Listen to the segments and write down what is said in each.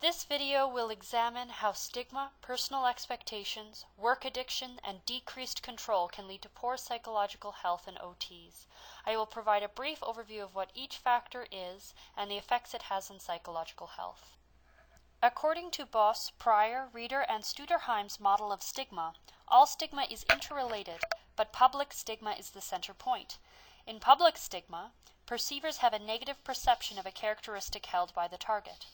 This video will examine how stigma, personal expectations, work addiction, and decreased control can lead to poor psychological health in OTs. I will provide a brief overview of what each factor is and the effects it has on psychological health. According to Boss, Pryor, Reeder, and Studerheim's model of stigma, all stigma is interrelated, but public stigma is the center point. In public stigma, perceivers have a negative perception of a characteristic held by the target.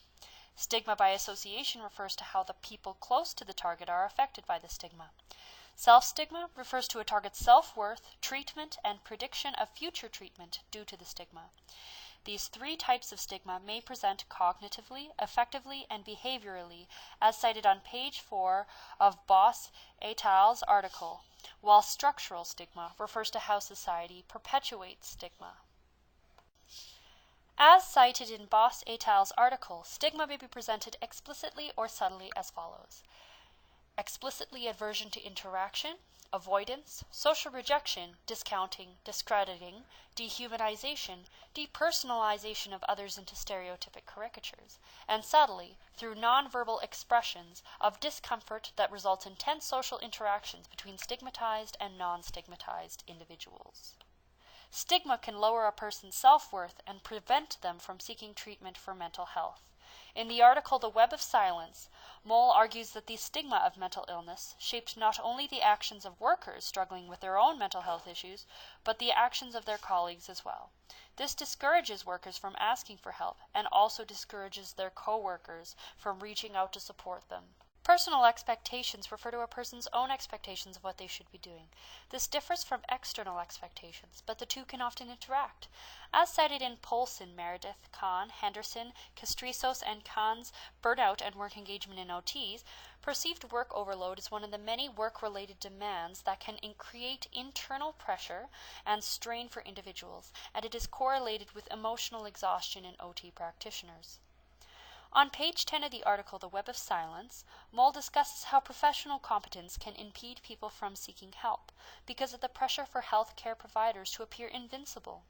Stigma by association refers to how the people close to the target are affected by the stigma. Self-stigma refers to a target's self-worth, treatment, and prediction of future treatment due to the stigma. These three types of stigma may present cognitively, affectively, and behaviorally, as cited on page 4 of Boss et al.'s article, while structural stigma refers to how society perpetuates stigma. As cited in Boss et al.'s article, stigma may be presented explicitly or subtly as follows. Explicitly, aversion to interaction, avoidance, social rejection, discounting, discrediting, dehumanization, depersonalization of others into stereotypic caricatures, and subtly, through nonverbal expressions of discomfort that results in tense social interactions between stigmatized and non-stigmatized individuals. Stigma can lower a person's self-worth and prevent them from seeking treatment for mental health. In the article The Web of Silence, Moll argues that the stigma of mental illness shaped not only the actions of workers struggling with their own mental health issues, but the actions of their colleagues as well. This discourages workers from asking for help and also discourages their co-workers from reaching out to support them. Personal expectations refer to a person's own expectations of what they should be doing. This differs from external expectations, but the two can often interact. As cited in Polson, Meredith, Kahn, Henderson, Castrizos, and Kahn's Burnout and Work Engagement in OTs, perceived work overload is one of the many work-related demands that can create internal pressure and strain for individuals, and it is correlated with emotional exhaustion in OT practitioners. On page 10 of the article The Web of Silence, Moll discusses how professional competence can impede people from seeking help because of the pressure for health care providers to appear invincible,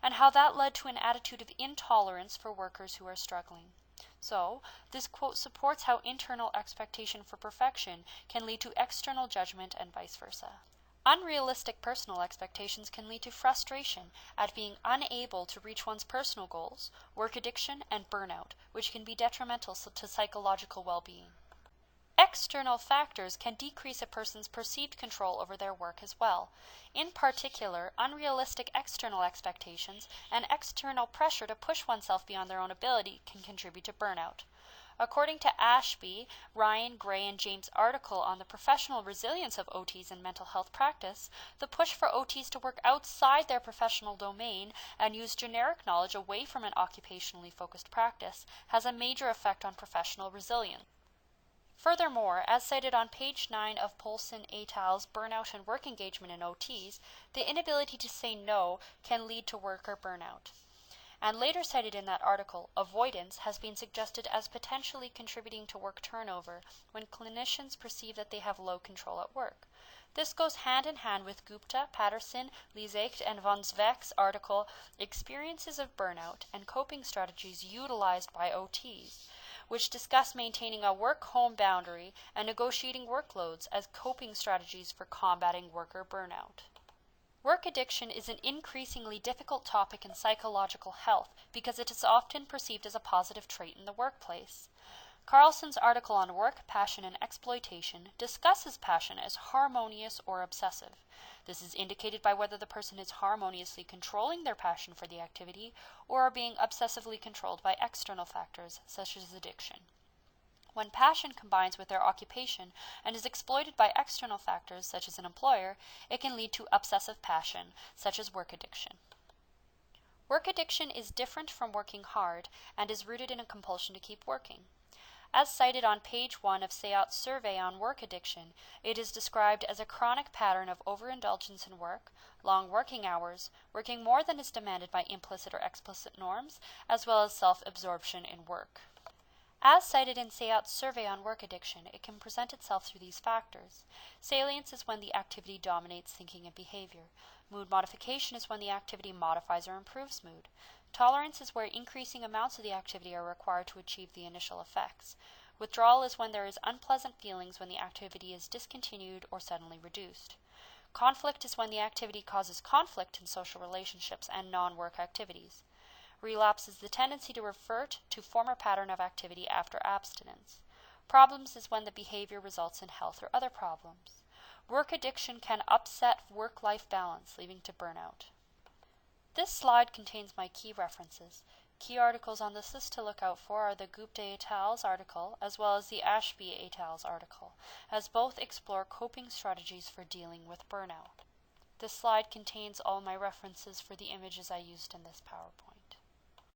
and how that led to an attitude of intolerance for workers who are struggling. So, this quote supports how internal expectation for perfection can lead to external judgment and vice versa. Unrealistic personal expectations can lead to frustration at being unable to reach one's personal goals, work addiction, and burnout, which can be detrimental to psychological well-being. External factors can decrease a person's perceived control over their work as well. In particular, unrealistic external expectations and external pressure to push oneself beyond their own ability can contribute to burnout. According to Ashby, Ryan, Gray, and James' article on the professional resilience of OTs in mental health practice, the push for OTs to work outside their professional domain and use generic knowledge away from an occupationally focused practice has a major effect on professional resilience. Furthermore, as cited on page 9 of Polson et al.'s Burnout and Work Engagement in OTs, the inability to say no can lead to worker burnout. And later cited in that article, avoidance has been suggested as potentially contributing to work turnover when clinicians perceive that they have low control at work. This goes hand in hand with Gupta, Patterson, Liesect, and von Zweck's article, Experiences of Burnout and Coping Strategies Utilized by OTs, which discuss maintaining a work-home boundary and negotiating workloads as coping strategies for combating worker burnout. Work addiction is an increasingly difficult topic in psychological health because it is often perceived as a positive trait in the workplace. Carlson's article on work, passion, and exploitation discusses passion as harmonious or obsessive. This is indicated by whether the person is harmoniously controlling their passion for the activity or are being obsessively controlled by external factors such as addiction. When passion combines with their occupation and is exploited by external factors, such as an employer, it can lead to obsessive passion, such as work addiction. Work addiction is different from working hard and is rooted in a compulsion to keep working. As cited on page 1 of Sayat's survey on work addiction, it is described as a chronic pattern of overindulgence in work, long working hours, working more than is demanded by implicit or explicit norms, as well as self-absorption in work. As cited in Sayat's survey on work addiction, it can present itself through these factors. Salience is when the activity dominates thinking and behavior. Mood modification is when the activity modifies or improves mood. Tolerance is where increasing amounts of the activity are required to achieve the initial effects. Withdrawal is when there is unpleasant feelings when the activity is discontinued or suddenly reduced. Conflict is when the activity causes conflict in social relationships and non-work activities. Relapse is the tendency to revert to former pattern of activity after abstinence. Problems is when the behavior results in health or other problems. Work addiction can upset work-life balance, leading to burnout. This slide contains my key references. Key articles on this list to look out for are the Gupta et al.'s article as well as the Ashby et al.'s article, as both explore coping strategies for dealing with burnout. This slide contains all my references for the images I used in this PowerPoint.